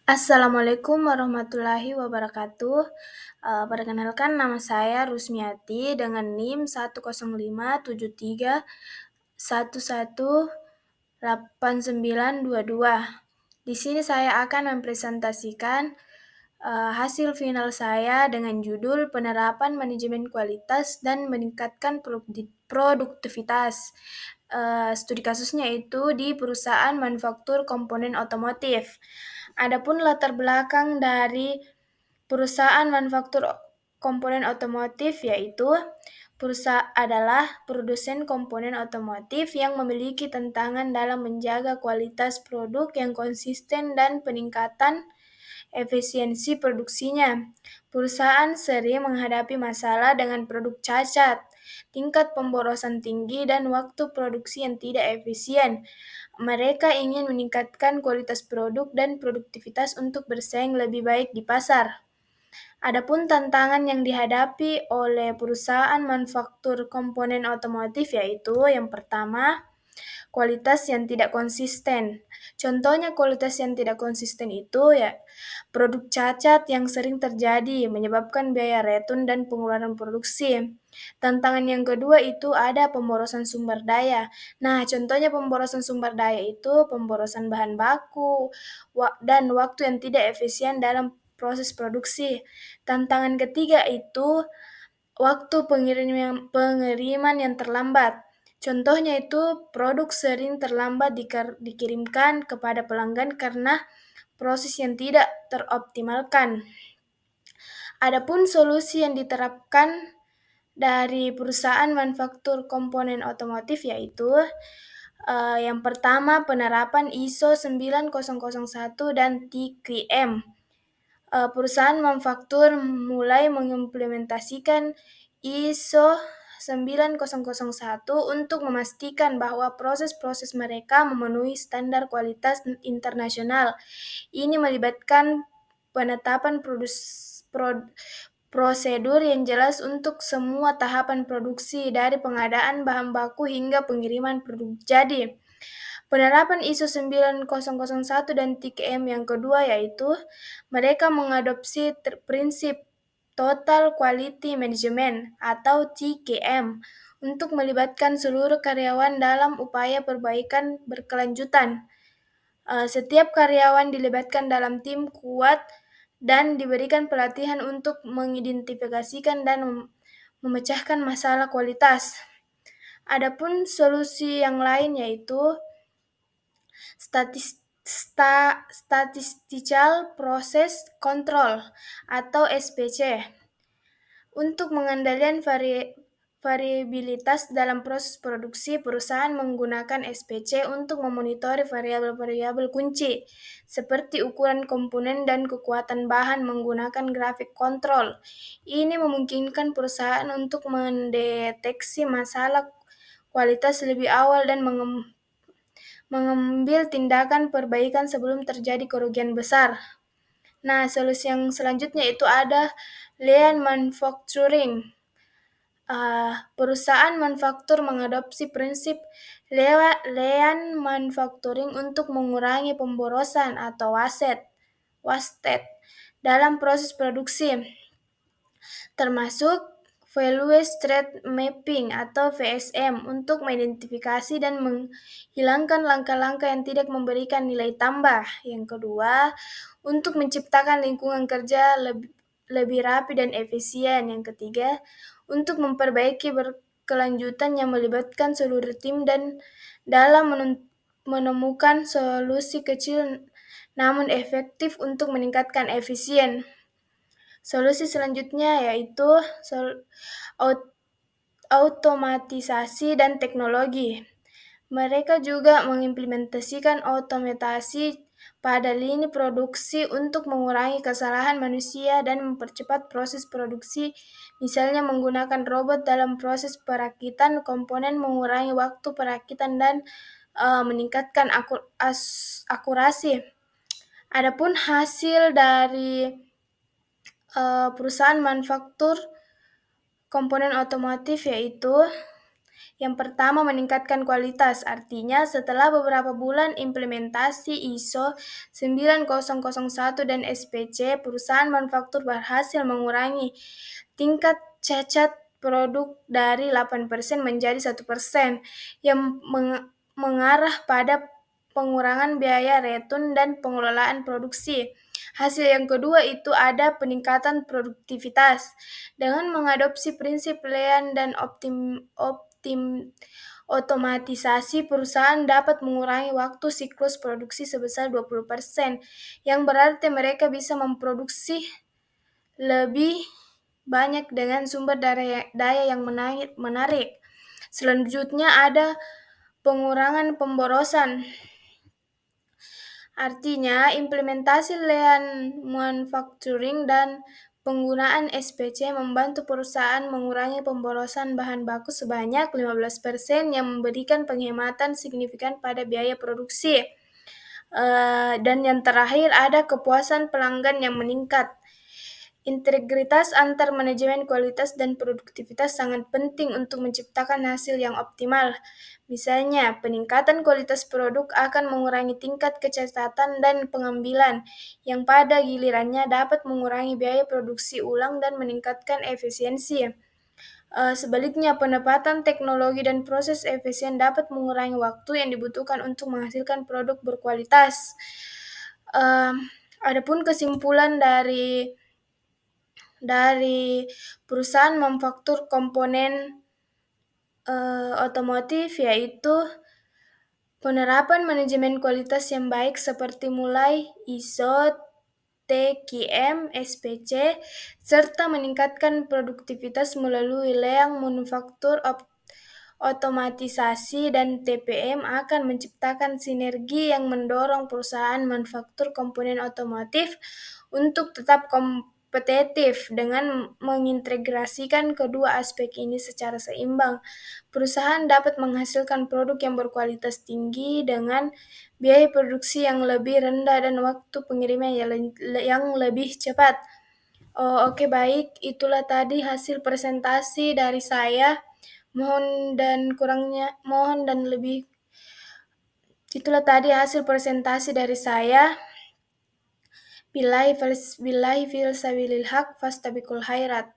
Assalamualaikum warahmatullahi wabarakatuh. Perkenalkan nama saya Rusmiati dengan NIM 10573118922. Di sini saya akan mempresentasikan hasil final saya dengan judul Penerapan Manajemen Kualitas dan Meningkatkan Produktivitas. Studi kasusnya itu di perusahaan manufaktur komponen otomotif. Adapun latar belakang dari perusahaan manufaktur komponen otomotif yaitu perusahaan adalah produsen komponen otomotif yang memiliki tantangan dalam menjaga kualitas produk yang konsisten dan peningkatan efisiensi produksinya. Perusahaan sering menghadapi masalah dengan produk cacat, tingkat pemborosan tinggi, dan waktu produksi yang tidak efisien. Mereka ingin meningkatkan kualitas produk dan produktivitas untuk bersaing lebih baik di pasar. Adapun tantangan yang dihadapi oleh perusahaan manufaktur komponen otomotif yaitu yang pertama, kualitas yang tidak konsisten. Contohnya kualitas yang tidak konsisten itu ya produk cacat yang sering terjadi menyebabkan biaya retun dan pengeluaran produksi. Tantangan yang kedua itu ada pemborosan sumber daya. Nah, contohnya pemborosan sumber daya itu pemborosan bahan baku dan waktu yang tidak efisien dalam proses produksi. Tantangan ketiga itu waktu pengiriman yang terlambat. Contohnya itu produk sering terlambat dikirimkan kepada pelanggan karena proses yang tidak teroptimalkan. Adapun solusi yang diterapkan dari perusahaan manufaktur komponen otomotif yaitu yang pertama penerapan ISO 9001 dan TQM. Perusahaan manufaktur mulai mengimplementasikan ISO 9001 untuk memastikan bahwa proses-proses mereka memenuhi standar kualitas internasional. Ini melibatkan penetapan prosedur yang jelas untuk semua tahapan produksi dari pengadaan bahan baku hingga pengiriman produk jadi. Penerapan ISO 9001 dan TQM yang kedua yaitu mereka mengadopsi prinsip Total Quality Management atau TQM untuk melibatkan seluruh karyawan dalam upaya perbaikan berkelanjutan. Setiap karyawan dilibatkan dalam tim kuat dan diberikan pelatihan untuk mengidentifikasikan dan memecahkan masalah kualitas. Adapun solusi yang lain yaitu Statistical Process Control atau SPC. Untuk mengendalikan variabilitas dalam proses produksi, perusahaan menggunakan SPC untuk memonitor variabel-variabel kunci, seperti ukuran komponen dan kekuatan bahan menggunakan grafik kontrol. Ini memungkinkan perusahaan untuk mendeteksi masalah kualitas lebih awal dan mengambil tindakan perbaikan sebelum terjadi kerugian besar. Nah, solusi yang selanjutnya itu ada Lean Manufacturing. Perusahaan manufaktur mengadopsi prinsip Lean Manufacturing untuk mengurangi pemborosan atau wasted dalam proses produksi, termasuk Value Stream Mapping atau VSM untuk mengidentifikasi dan menghilangkan langkah-langkah yang tidak memberikan nilai tambah. Yang kedua, untuk menciptakan lingkungan kerja lebih rapi dan efisien. Yang ketiga, untuk memperbaiki berkelanjutan yang melibatkan seluruh tim dan dalam menemukan solusi kecil namun efektif untuk meningkatkan efisien. Solusi selanjutnya yaitu automatisasi dan teknologi. Mereka juga mengimplementasikan otomatisasi pada lini produksi untuk mengurangi kesalahan manusia dan mempercepat proses produksi, misalnya menggunakan robot dalam proses perakitan komponen, mengurangi waktu perakitan dan meningkatkan akurasi. Adapun hasil dari perusahaan manufaktur komponen otomotif yaitu Yang pertama, meningkatkan kualitas. Artinya, setelah beberapa bulan implementasi ISO 9001 dan SPC, perusahaan manufaktur berhasil mengurangi tingkat cacat produk dari 8% menjadi 1%, yang mengarah pada pengurangan biaya retun dan pengelolaan produksi. Hasil yang kedua itu ada peningkatan produktivitas. Dengan mengadopsi prinsip lean dan otomatisasi, perusahaan dapat mengurangi waktu siklus produksi sebesar 20%, yang berarti mereka bisa memproduksi lebih banyak dengan sumber daya yang menarik. Selanjutnya ada pengurangan pemborosan. Artinya, implementasi lean manufacturing dan penggunaan SPC membantu perusahaan mengurangi pemborosan bahan baku sebanyak 15% yang memberikan penghematan signifikan pada biaya produksi. Dan yang terakhir ada kepuasan pelanggan yang meningkat. Integritas antar manajemen kualitas dan produktivitas sangat penting untuk menciptakan hasil yang optimal. Misalnya, peningkatan kualitas produk akan mengurangi tingkat kecacatan dan pengambilan, yang pada gilirannya dapat mengurangi biaya produksi ulang dan meningkatkan efisiensi. Sebaliknya, penempatan teknologi dan proses efisien dapat mengurangi waktu yang dibutuhkan untuk menghasilkan produk berkualitas. Adapun kesimpulan dari perusahaan manufaktur komponen otomotif, yaitu penerapan manajemen kualitas yang baik seperti mulai ISO, TQM, SPC, serta meningkatkan produktivitas melalui lean manufaktur otomatisasi dan TPM akan menciptakan sinergi yang mendorong perusahaan manufaktur komponen otomotif untuk tetap kompetitif. Dengan mengintegrasikan kedua aspek ini secara seimbang, perusahaan dapat menghasilkan produk yang berkualitas tinggi dengan biaya produksi yang lebih rendah dan waktu pengiriman yang lebih cepat. Oh, oke, baik, itulah tadi hasil presentasi dari saya. Mohon dan lebih, itulah tadi hasil presentasi dari saya. Billahi fil sabilil haq fastabiqul khairat.